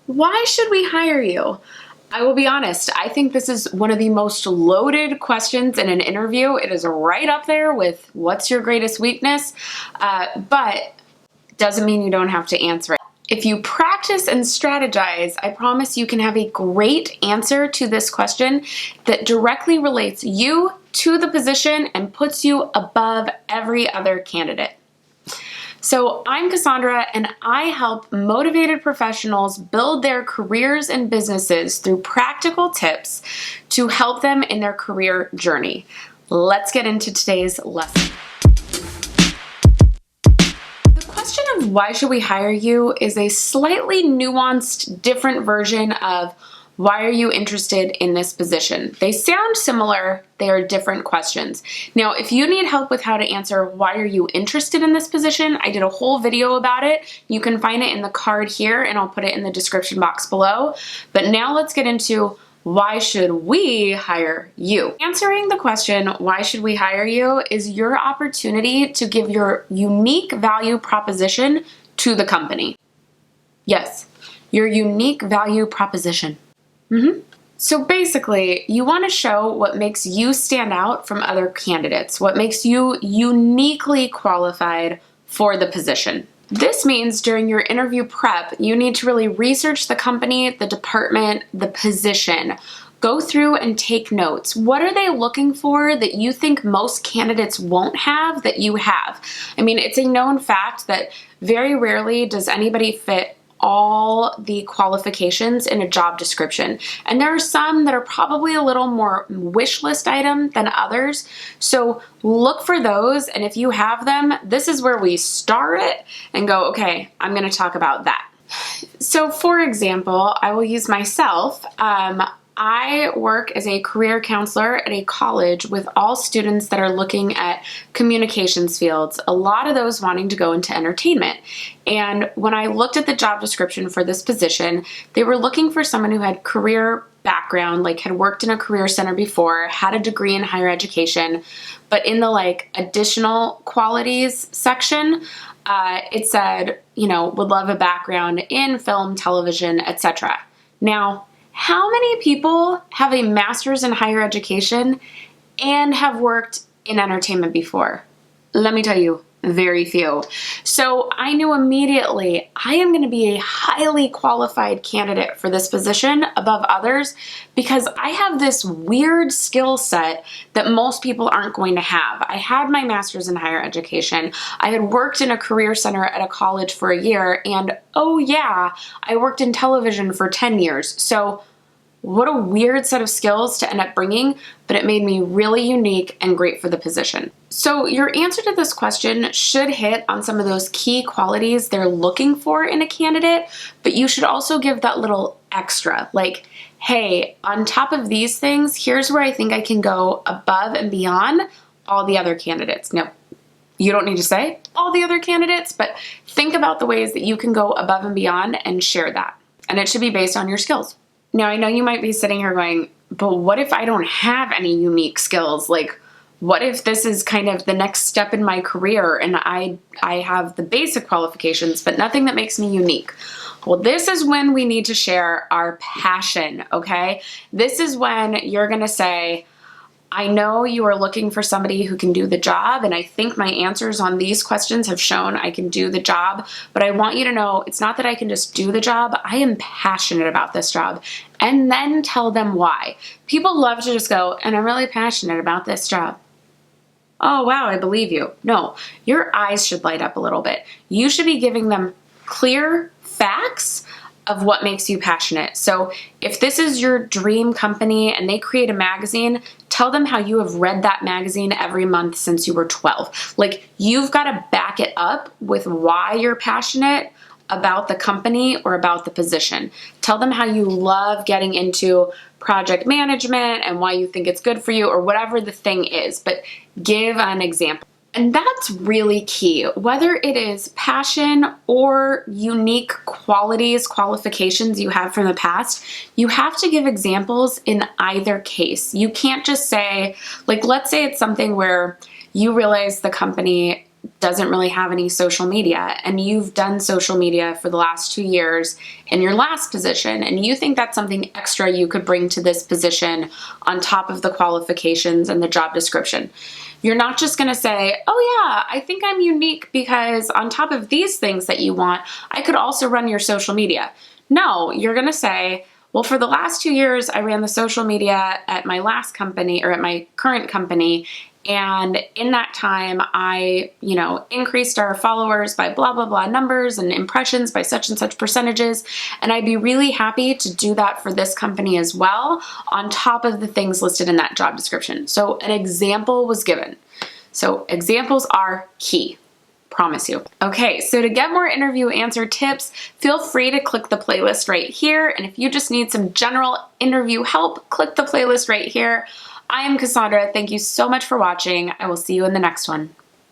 Why should we hire you? I will be honest, I think this is one of the most loaded questions in an interview. It is right up there with what's your greatest weakness, but doesn't mean you don't have to answer it. If you practice and strategize, I promise you can have a great answer to this question that directly relates you to the position and puts you above every other candidate. So I'm Cassandra, and I help motivated professionals build their careers and businesses through practical tips to help them in their career journey. Let's get into today's lesson. The question of why should we hire you is a slightly nuanced, different version of why are you interested in this position? They sound similar, they are different questions. Now, if you need help with how to answer why are you interested in this position, I did a whole video about it. You can find it in the card here and I'll put it in the description box below. But now let's get into why should we hire you? Answering the question, why should we hire you, is your opportunity to give your unique value proposition to the company. Yes, your unique value proposition. So basically, you want to show what makes you stand out from other candidates, what makes you uniquely qualified for the position. This means during your interview prep, you need to really research the company, the department, the position. Go through and take notes. What are they looking for that you think most candidates won't have that you have? I mean, it's a known fact that very rarely does anybody fit all the qualifications in a job description. And there are some that are probably a little more wish list item than others. So look for those, and if you have them, this is where we start it and go, okay, I'm going to talk about that. So for example, I will use myself. I work as a career counselor at a college with all students that are looking at communications fields, a lot of those wanting to go into entertainment. And when I looked at the job description for this position, they were looking for someone who had career background, like had worked in a career center before, had a degree in higher education, but in the additional qualities section, it said, would love a background in film, television, etc. Now, how many people have a master's in higher education and have worked in entertainment before? Let me tell you, very few. So I knew immediately I am going to be a highly qualified candidate for this position above others because I have this weird skill set that most people aren't going to have. I had my master's in higher education. I had worked in a career center at a college for a year, and oh yeah, I worked in television for 10 years. So what a weird set of skills to end up bringing, but it made me really unique and great for the position. So your answer to this question should hit on some of those key qualities they're looking for in a candidate, but you should also give that little extra, like, hey, on top of these things, here's where I think I can go above and beyond all the other candidates. No, you don't need to say all the other candidates, but think about the ways that you can go above and beyond and share that. And it should be based on your skills. Now, I know you might be sitting here going, but what if I don't have any unique skills? Like, what if this is kind of the next step in my career and I have the basic qualifications, but nothing that makes me unique? Well, this is when we need to share our passion, okay? This is when you're gonna say, I know you are looking for somebody who can do the job, and I think my answers on these questions have shown I can do the job, but I want you to know it's not that I can just do the job, I am passionate about this job. And then tell them why. People love to just go, and I'm really passionate about this job. Oh wow, I believe you. No, your eyes should light up a little bit. You should be giving them clear facts of what makes you passionate. So if this is your dream company and they create a magazine, tell them how you have read that magazine every month since you were 12. Like, you've got to back it up with why you're passionate about the company or about the position. Tell them how you love getting into project management and why you think it's good for you or whatever the thing is, but give an example. And that's really key. Whether it is passion or unique qualities, qualifications you have from the past, you have to give examples in either case. You can't just say, like, let's say it's something where you realize the company doesn't really have any social media, and you've done social media for the last 2 years in your last position, and you think that's something extra you could bring to this position on top of the qualifications and the job description. You're not just going to say, oh yeah, I think I'm unique because on top of these things that you want, I could also run your social media. No, you're going to say, well, for the last 2 years, I ran the social media at my last company, or at my current company, and in that time, I, increased our followers by blah, blah, blah numbers and impressions by such and such percentages. And I'd be really happy to do that for this company as well, on top of the things listed in that job description. So an example was given. So examples are key. Promise you. Okay, so to get more interview answer tips, feel free to click the playlist right here. And if you just need some general interview help, click the playlist right here. I am Cassandra. Thank you so much for watching. I will see you in the next one.